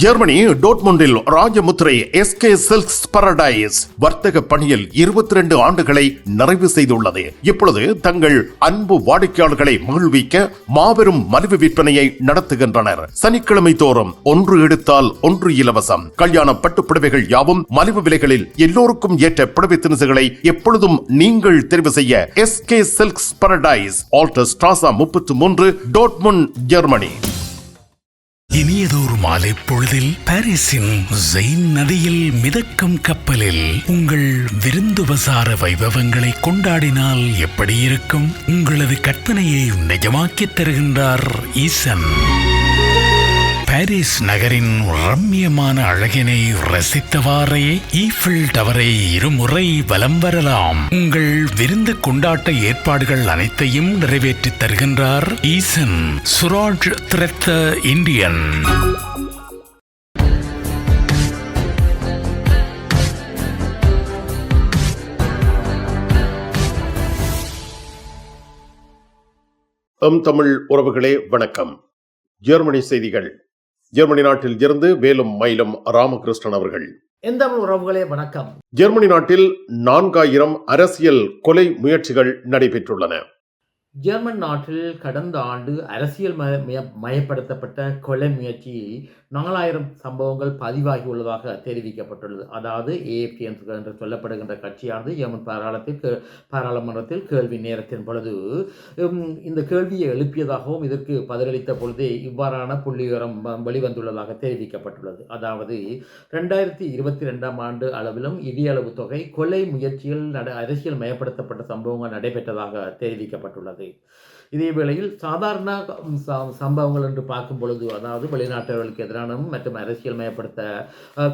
Germany டோட்முண்டில் Rajamuthirai SK silks paradise வர்த்தக பணியில் 22 ஆண்டுகளை நிறைவு செய்துள்ளது. இப்பொழுது தங்கள் அன்பு வாடிக்கையாளர்களை மகிழ்விக்க மாபெரும் மலிவு விற்பனையை நடத்துகின்றனர். சனிக்கிழமை தோறும் ஒன்று எடுத்தால் ஒன்று இலவசம். கல்யாண பட்டுப்புடவைகள் யாவும் மலிவு விலைகளில் எல்லோருக்கும் ஏற்ற புடவை திணுசுகளை எப்பொழுதும் நீங்கள் தெரிவு செய்ய SK silks Paradise, alter ஸ்ட்ராசா 33, Dortmund, Germany. இனியதோர் மாலை பொழுதில் பாரிஸின் ஜெயின் நதியில் மிதக்கும் கப்பலில் உங்கள் விருந்துபசார வைபவங்களை கொண்டாடினால் எப்படி இருக்கும்? உங்களது கற்பனையை நிஜமாக்கித் தருகின்றார் ஈசன். பாரிஸ் நகரின் ரம்மியமான அழகினை ரசித்தவாறே ஈஃபில் டவரை இருமுறை வலம் வரலாம். உங்கள் விருந்து கொண்டாட்ட ஏற்பாடுகள் அனைத்தையும் நிறைவேற்றித் தருகின்றார் ஈசன். சுராஜ் திரத்த இந்தியன். தமிழ் உறவுகளே வணக்கம். ஜெர்மனி செய்திகள். ஜெர்மனி நாட்டில் இருந்து வேலும் மயிலும் ராமகிருஷ்ணன் அவர்கள். எந்தமிழ் உறவுகளே வணக்கம். ஜெர்மனி நாட்டில் 4000 அரசியல் கொலை முயற்சிகள் நடைபெற்றுள்ளன. ஜெர்மன் நாட்டில் கடந்த ஆண்டு அரசியல் மயப்படுத்தப்பட்ட கொலை முயற்சியில் 4000 சம்பவங்கள் பதிவாகி உள்ளதாக தெரிவிக்கப்பட்டுள்ளது. அதாவது AFD என்று சொல்லப்படுகின்ற கட்சியானது ஜெர்மன் பாராளுமன்றத்தில் கேள்வி நேரத்தின் பொழுது இந்த கேள்வியை எழுப்பியதாகவும் இதற்கு பதிலளித்த பொழுதே இவ்வாறான புள்ளிவிவரம் வெளிவந்துள்ளதாக தெரிவிக்கப்பட்டுள்ளது. அதாவது 2022ஆம் ஆண்டு அளவிலும் இடியளவு தொகை கொலை முயற்சியில் அரசியல் மயப்படுத்தப்பட்ட சம்பவங்கள் நடைபெற்றதாக தெரிவிக்கப்பட்டுள்ளது. இதே வேளையில் சாதாரண சம்பவங்கள் என்று பார்க்கும் பொழுது, அதாவது வெளிநாட்டவர்களுக்கு எதிரான மற்றும் அரசியல் மயப்படுத்த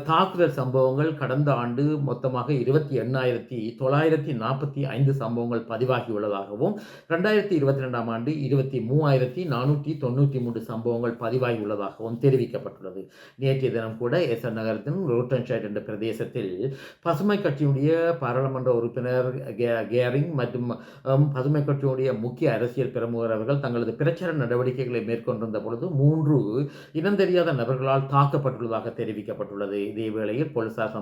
தாக்குதல் சம்பவங்கள் கடந்த ஆண்டு மொத்தமாக 28,945 சம்பவங்கள் பதிவாகியுள்ளதாகவும் 2022ஆம் ஆண்டு 23,493 சம்பவங்கள் பதிவாகியுள்ளதாகவும் தெரிவிக்கப்பட்டுள்ளது. நேற்றைய தினம் கூட எசன் நகரத்தின் ரோட்டன்ஷைட் என்ற பிரதேசத்தில் பசுமை கட்சியுடைய பாராளுமன்ற உறுப்பினர் கேரிங் மற்றும் பசுமை கட்சியுடைய முக்கிய அரசியல் பிரமுகர் அவர்கள் தங்களது பிரச்சார நடவடிக்கைகளை மேற்கொண்டிருந்த பொழுது 3 இனம் தெரியாத நபர்களால் தாக்கப்பட்டுள்ளதாக தெரிவிக்கப்பட்டுள்ளது. இதே வேளையில் போலீசார்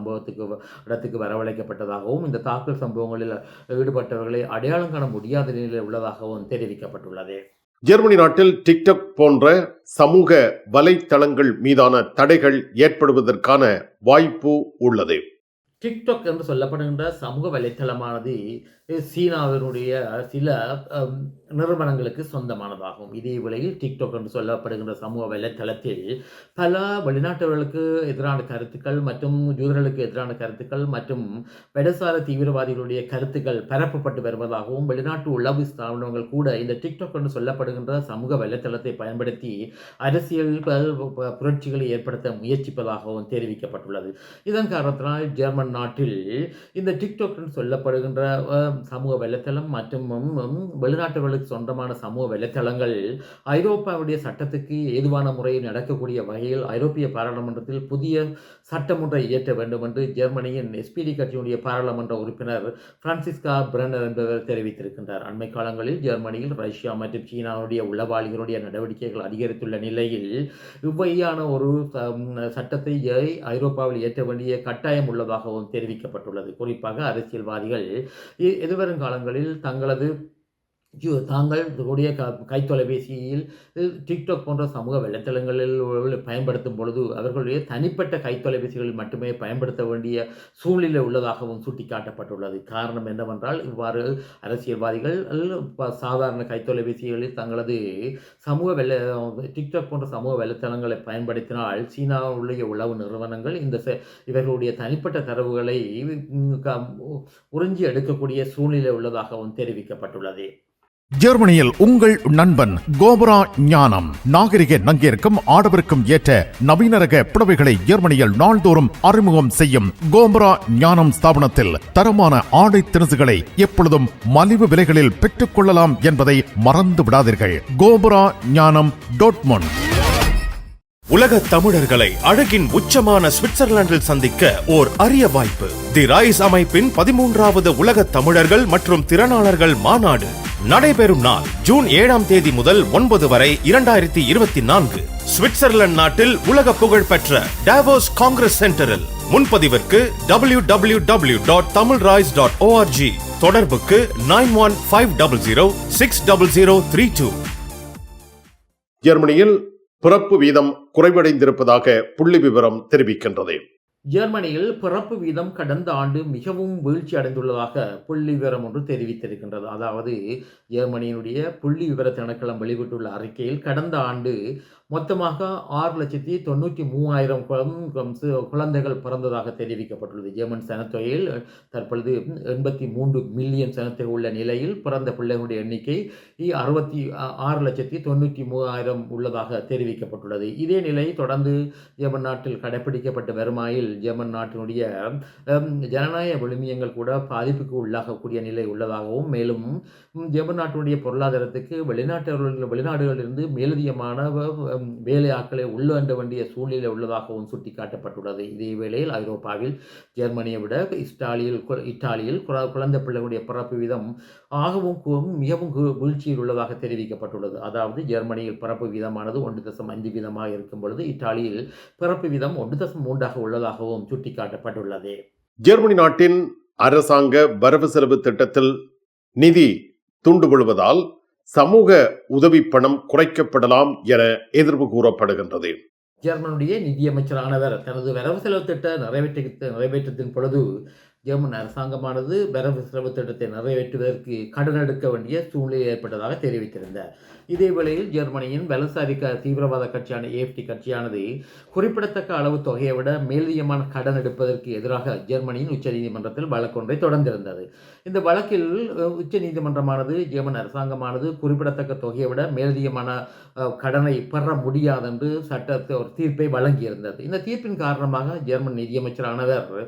இடத்துக்கு வரவழைக்கப்பட்டதாகவும் இந்த தாக்குதல் சம்பவங்களில் ஈடுபட்டவர்களை அடையாளம் காண முடியாத நிலையில் உள்ளதாகவும் தெரிவிக்கப்பட்டுள்ளது. ஜெர்மனி நாட்டில் டிக்டாக் போன்ற சமூக வலைத்தளங்கள் மீதான தடைகள் ஏற்படுவதற்கான வாய்ப்பு உள்ளது. டிக்டாக் என்று சொல்லப்படுகின்ற சமூக வலைத்தளமானது சீனாவினுடைய சில நிறுவனங்களுக்கு சொந்தமானதாகும். இதே வேளையில் டிக்டாக் என்று சொல்லப்படுகின்ற சமூக வலைத்தளத்தில் பல வெளிநாட்டவர்களுக்கு எதிரான கருத்துக்கள் மற்றும் யூதர்களுக்கு எதிரான கருத்துக்கள் மற்றும் இடதுசார தீவிரவாதிகளுடைய கருத்துக்கள் பரப்பப்பட்டு வருவதாகவும் வெளிநாட்டு உளவு ஸ்தாபனங்கள் கூட இந்த டிக்டாக் என்று சொல்லப்படுகின்ற சமூக வலைத்தளத்தை பயன்படுத்தி அரசியல் புரட்சிகளை ஏற்படுத்த முயற்சிப்பதாகவும் தெரிவிக்கப்பட்டுள்ளது. இதன் காரணத்தினால் ஜெர்மன் நாட்டில் இந்த டிக்டாக் என்று சொல்லப்படுகின்ற சமூக வலைத்தளம் மற்றும் வெளிநாட்டவர்களுக்கு சொந்தமான சமூக வலைத்தளங்கள் ஐரோப்பாவுடைய சட்டத்துக்கு ஏதுவான முறையில் நடக்கக்கூடிய வகையில் ஐரோப்பிய பாராளுமன்றத்தில் புதிய சட்டம் ஒன்றை இயற்ற வேண்டும் என்று ஜெர்மனியின் SPD கட்சியுடைய பாராளுமன்ற உறுப்பினர் பிரான்சிஸ்கா பிரன்னர் என்பவர் தெரிவித்திருக்கின்றார். அண்மை காலங்களில் ஜெர்மனியில் ரஷ்யா மற்றும் சீனாவுடைய உளவாளிகளுடைய நடவடிக்கைகள் அதிகரித்துள்ள நிலையில் இவ்வகையான ஒரு சட்டத்தை ஐரோப்பாவில் இயற்ற வேண்டிய கட்டாயம் உள்ளதாகவும் தெரிவிக்கப்பட்டுள்ளது. குறிப்பாக அரசியல்வாதிகள் எதிர்வரும் காலங்களில் தாங்கள் கூடிய கைத்தொலைபேசியில் டிக்டாக் போன்ற சமூக வலைத்தளங்களில் பயன்படுத்தும் பொழுது அவர்களுடைய தனிப்பட்ட கைத்தொலைபேசிகளில் மட்டுமே பயன்படுத்த வேண்டிய சூழ்நிலை உள்ளதாகவும் சுட்டிக்காட்டப்பட்டுள்ளது. காரணம் என்னவென்றால் இவ்வாறு அரசியல்வாதிகள் சாதாரண கைத்தொலைபேசிகளில் தங்களது டிக்டாக் போன்ற சமூக வலைத்தளங்களை பயன்படுத்தினால் சீனாவுடைய உளவு நிறுவனங்கள் இவர்களுடைய தனிப்பட்ட தரவுகளை உறிஞ்சி எடுக்கக்கூடிய சூழ்நிலை உள்ளதாகவும் தெரிவிக்கப்பட்டுள்ளது. ஜெர்மனியில் உங்கள் நண்பன் கோபரா ஞானம் நாகரிக நங்கிற்கும் ஆடவருக்கும் ஏற்ற நவீன ரக புடவைகளை ஜெர்மனியில் நாள்தோறும் அறிமுகம் செய்யும் கோபரா ஞானம் ஸ்தாபனத்தில் தரமான ஆடை திணுசுகளை எப்பொழுதும் மலிவு விலைகளில் பெற்றுக் கொள்ளலாம் என்பதை மறந்து விடாதீர்கள். கோபரா ஞானம், டோட்முண்ட். உலக தமிழர்களை அழகின் உச்சமான சுவிட்சர்லாந்தில் சந்திக்க ஓர் அரிய வாய்ப்பு. தி ரைஸ் அமைப்பின் 13வது உலக தமிழர்கள் மற்றும் திறனாளர்கள் மாநாடு நடைபெறும் நாள் ஜூன் 7ஆம் தேதி முதல் 9 வரை 2024. சுவிட்சர்லாந்து நாட்டில் உலக புகழ் பெற்ற டாவோஸ் காங்கிரஸ் சென்டரில். முன்பதிவிற்கு www.tamilrise.org. தொடர்புக்கு 9150060032. ஜெர்மனியில் பிறப்பு வீதம் குறைவடைந்திருப்பதாக புள்ளி விவரம் தெரிவிக்கின்றது. ஜெர்மனியில் பிறப்பு வீதம் கடந்த ஆண்டு மிகவும் வீழ்ச்சி அடைந்துள்ளதாக புள்ளி விவரம் ஒன்று தெரிவித்திருக்கின்றது. அதாவது ஜெர்மனியினுடைய புள்ளி விவர திணைக்களம் வெளியிட்டுள்ள அறிக்கையில் கடந்த ஆண்டு மொத்தமாக 6,93,000 குழந்தைகள் பிறந்ததாக தெரிவிக்கப்பட்டுள்ளது. ஜெர்மன் சனத்தொகையில் தற்பொழுது 83 மில்லியன் சனத்தொகை உள்ள நிலையில் பிறந்த பிள்ளைகளுடைய எண்ணிக்கை 66,93,000 உள்ளதாக தெரிவிக்கப்பட்டுள்ளது. இதே நிலை தொடர்ந்து ஜெர்மன் நாட்டில் கடைபிடிக்கப்பட்டு வருமாயில் ஜெர்மன் நாட்டினுடைய ஜனநாயக விழுமியங்கள் கூட பாதிப்புக்கு உள்ளாகக்கூடிய நிலை உள்ளதாகவும், மேலும் ஜெர்மன் நாட்டினுடைய பொருளாதாரத்துக்கு வெளிநாடுகளிலிருந்து மேலதிகமான வேலை ஆட்களை உள்ளாண்ட வேண்டிய சூழ்நிலை உள்ளதாகவும் சுட்டிக்காட்டப்பட்டுள்ளது. இதே வேளையில் ஐரோப்பாவில் ஜெர்மனியை விட இத்தாலியில் குழந்தை பிள்ளைகளுடைய பிறப்பு வீதம் மிகவும் வீழ்ச்சியில் உள்ளதாக தெரிவிக்கப்பட்டுள்ளது. அதாவது ஜெர்மனியில் பிறப்பு வீதமானது 1.5 வீதமாக இருக்கும் பொழுது இத்தாலியில் பிறப்பு வீதம் 1.3 உள்ளதாகவும் சுட்டிக்காட்டப்பட்டுள்ளது. ஜெர்மனி நாட்டின் அரசாங்க வரவு செலவு திட்டத்தில் நிதி துண்டுவிழுவதால் சமூக உதவி பணம் குறைக்கப்படலாம் என எதிர்ப்பு கூறப்படுகின்றது. ஜெர்மனுடைய நிதியமைச்சரானவர் தனது வரவு செலவு திட்ட நிறைவேற்றத்தின் பொழுது ஜெர்மன் அரசாங்கமானது வரவு செலவு திட்டத்தை நிறைவேற்றுவதற்கு கடன் எடுக்க வேண்டிய சூழ்நிலை ஏற்பட்டதாக தெரிவித்திருந்தார். இதே வேளையில் ஜெர்மனியின் வலதுசாரி தீவிரவாத கட்சியான AfD கட்சியானது குறிப்பிடத்தக்க அளவு தொகையை விட மேலதிகமான கடன் எடுப்பதற்கு எதிராக ஜெர்மனியின் உச்சநீதிமன்றத்தில் வழக்கொன்றை தொடர்ந்திருந்தது. இந்த வழக்கில் உச்சநீதிமன்றமானது ஜெர்மன் அரசாங்கமானது குறிப்பிடத்தக்க தொகையை விட மேலதிகமான கடனை பெற முடியாது என்று சட்டத்தை ஒரு தீர்ப்பை வழங்கியிருந்தது. இந்த தீர்ப்பின் காரணமாக ஜெர்மன் நிதியமைச்சரானவர்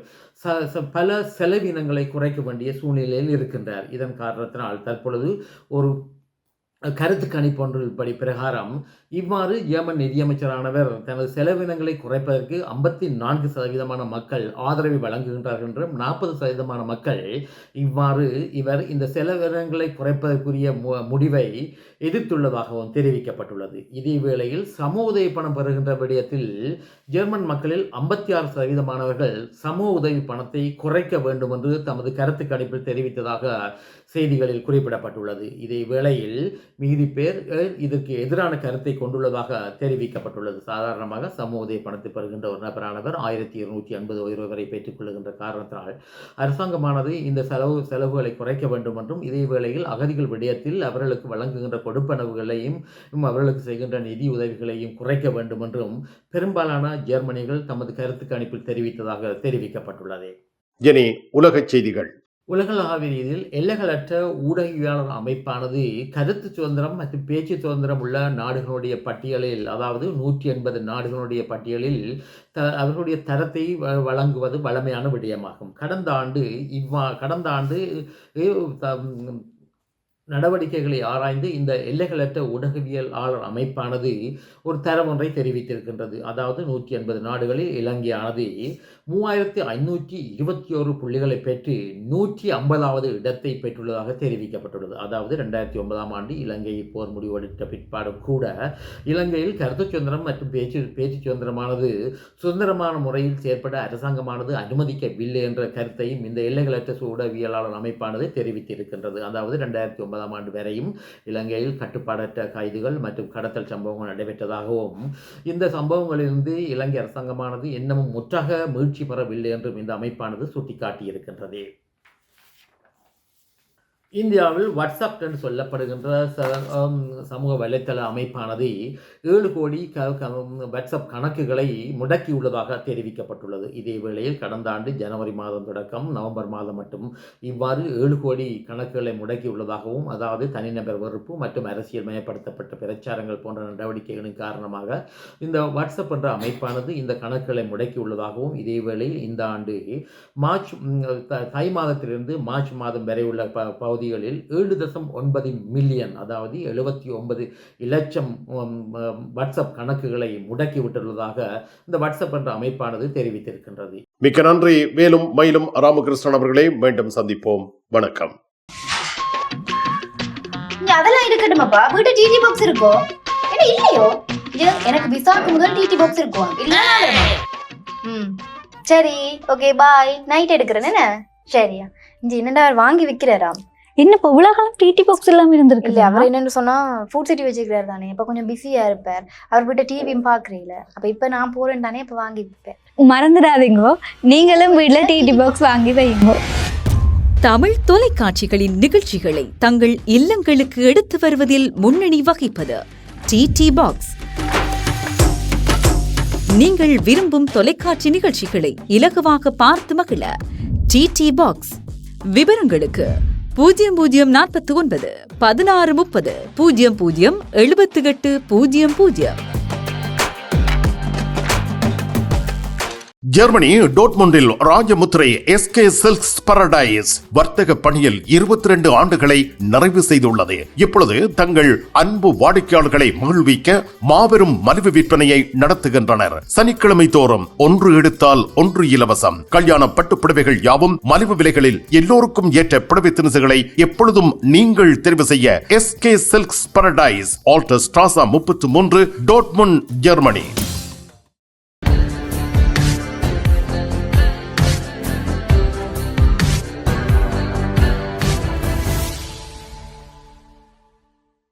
பல செலவினங்களை குறைக்க வேண்டிய சூழ்நிலையில் இருக்கின்றார். இதன் காரணத்தினால் தற்பொழுது ஒரு கருத்து கணிப்பொன்றின்படி பிரகாரம் இவ்வாறு ஜெர்மன் நிதியமைச்சரானவர் தனது செலவினங்களை குறைப்பதற்கு 54% மக்கள் ஆதரவை வழங்குகின்றார்கள் என்றும் 40% மக்கள் இவர் இந்த செலவினங்களை குறைப்பதற்குரிய முடிவை எதிர்த்துள்ளதாகவும் தெரிவிக்கப்பட்டுள்ளது. இதே வேளையில் சமூக உதவி பணம் பெறுகின்ற விடயத்தில் ஜெர்மன் மக்களில் 56% சமூக உதவி பணத்தை குறைக்க வேண்டும் என்று தமது கருத்து கணிப்பில் தெரிவித்ததாக செய்திகளில் குறிப்பிடப்பட்டுள்ளது. இதே வேளையில் மீதி பேர் இதற்கு எதிரான கருத்தை கொண்டுள்ளதாக தெரிவிக்கப்பட்டுள்ளது. சாதாரணமாக சமூக உதவி பணத்தை பெறுகின்ற ஒரு நபரானவர் 1280 வரை பெற்றுக் கொள்ளுகின்ற காரணத்தினால் அரசாங்கமானது இந்த செலவுகளை குறைக்க வேண்டும் என்றும், இதே வேளையில் அகதிகள் விடயத்தில் அவர்களுக்கு வழங்குகின்ற கொடுப்பனவுகளையும் அவர்களுக்கு செய்கின்ற நிதி உதவிகளையும் குறைக்க வேண்டும் என்றும் பெரும்பாலான ஜெர்மனிகள் தமது கருத்து கணிப்பில் தெரிவித்ததாக தெரிவிக்கப்பட்டுள்ளது. இனி உலகச் செய்திகள். உலகளாவிய ரீதியில் எல்லைகளற்ற ஊடகவியலாளர் அமைப்பானது கருத்து சுதந்திரம் மற்றும் பேச்சு சுதந்திரம் உள்ள நாடுகளுடைய பட்டியலில், அதாவது 180 நாடுகளுடைய பட்டியலில் அவர்களுடைய தரத்தை வழங்குவது வழமையான விடயமாகும். கடந்த ஆண்டு நடவடிக்கைகளை ஆராய்ந்து இந்த எல்லைகளற்ற ஊடகவியலாளர் அமைப்பானது ஒரு தரம் ஒன்றை தெரிவித்திருக்கின்றது. அதாவது 180 நாடுகளில் இலங்கையானது 3521 புள்ளிகளை பெற்று 150வது இடத்தை பெற்றுள்ளதாக தெரிவிக்கப்பட்டுள்ளது. அதாவது 2009ஆம் ஆண்டு இலங்கை போர் முடிவெடுத்த பிற்பாடும் கூட இலங்கையில் கருத்து சுதந்திரம் மற்றும் பேச்சு சுதந்திரமானது சுதந்திரமான முறையில் செயற்பட அரசாங்கமானது அனுமதிக்கவில்லை என்ற கருத்தையும் இந்த எல்லைகளற்ற ஊடகவியலாளர் அமைப்பானது தெரிவித்திருக்கின்றது. அதாவது 2009ஆம் ஆண்டு வரையும் இலங்கையில் கட்டுப்பாடற்ற கைதுகள் மற்றும் கடத்தல் சம்பவங்கள் நடைபெற்றதாகவும், இந்த சம்பவங்களிலிருந்து இலங்கை அரசாங்கமானது இன்னமும் முற்றாக மீட்சி பெறவில்லை என்றும் இந்த அமைப்பானது சுட்டிக்காட்டியிருக்கின்றது. இந்தியாவில் வாட்ஸ்அப் என்று சொல்லப்படுகின்ற சமூக வலைத்தள அமைப்பானது 7 கோடி வாட்ஸ்அப் கணக்குகளை முடக்கியுள்ளதாக தெரிவிக்கப்பட்டுள்ளது. இதே வேளையில் கடந்த ஆண்டு ஜனவரி மாதம் தொடக்கம் நவம்பர் மாதம் மட்டும் இவ்வாறு 7 கோடி கணக்குகளை முடக்கியுள்ளதாகவும், அதாவது தனிநபர் வெறுப்பு மற்றும் அரசியல் மயப்படுத்தப்பட்ட பிரச்சாரங்கள் போன்ற நடவடிக்கைகளின் காரணமாக இந்த வாட்ஸ்அப் என்ற அமைப்பானது இந்த கணக்குகளை முடக்கியுள்ளதாகவும், இதே வேளையில் இந்த ஆண்டு தை மாதத்திலிருந்து மார்ச் மாதம் வரை உள்ள பகுதிகளில் 7.9 மில்லியன், அதாவது 79 லட்சம் வாட்ஸ்அப் கணக்குகளை முடக்கிவிட்டுள்ளதாக இந்த வாட்ஸ்அப் என்ற அமைப்பானது தெரிவித்திருக்கின்றது. மிக்க நன்றி. மேலும் மயிலும் ராமகிருஷ்ணன் அவர்களே, மீண்டும் சந்திப்போம். வணக்கம். அதெல்லாம் இருக்கட்டுமாப்பா, வீட்டு டிடி பாக்ஸ் இருக்கோ? என்ன இல்லையோ? எனக்கு விசாக்கு முதல் டிடி பாக்ஸ் இருக்கும் இல்ல. சரி ஓகே பாய். நைட் எடுக்கிறேன் என்ன? சரியா இங்க என்னடா வாங்கி விற்கிறாராம். என்ன இப்போ உலகம் டிடி பாக்ஸ் இல்லாம இருந்திருக்கு? இல்ல அவர் என்னன்னு சொன்னா ஃபுட் சிட்டி வச்சுக்கிறாரு தானே. இப்ப கொஞ்சம் பிஸியா இருப்பார். அவர் கிட்ட டிவியும் பாக்குறீங்கள. அப்ப இப்ப நான் போறேன் தானே, இப்ப வாங்கி விற்பேன். மறந்துடாதீங்க, நீங்களும் வீட்டுல டிடி பாக்ஸ் வாங்கி வைங்க. தமிழ் தொலைக்காட்சிகளின் நிகழ்ச்சிகளை தங்கள் இல்லங்களுக்கு எடுத்து வருவதில் முன்னணி வகிப்பது டிடி பாக்ஸ். நீங்கள் விரும்பும் தொலைக்காட்சி நிகழ்ச்சிகளை இலகுவாக பார்த்து மகிழ டிடி பாக்ஸ். விவரங்களுக்கு 0049 1630 00 78 00. ஜெர்மனி டோட்முண்டில் ராஜமுத்திரை எஸ்கே சில்க்ஸ் பரடைஸ் வர்த்தக பணியில் 22 ஆண்டுகளை நிறைவு செய்துள்ளது. இப்பொழுது தங்கள் அன்பு வாடிக்கையாளர்களை மகிழ்விக்க மாபெரும் மலிவு விற்பனையை நடத்துகின்றனர். சனிக்கிழமை தோறும் 1 எடுத்தால் 1 இலவசம். கல்யாண பட்டு புடவைகள் யாவும் மலிவு விலைகளில் எல்லோருக்கும் ஏற்ற புடவை திணுசுகளை எப்பொழுதும் நீங்கள் தெரிவு செய்ய SK silks paradise, alter ஸ்ட்ராசா 33, Dortmund, Germany.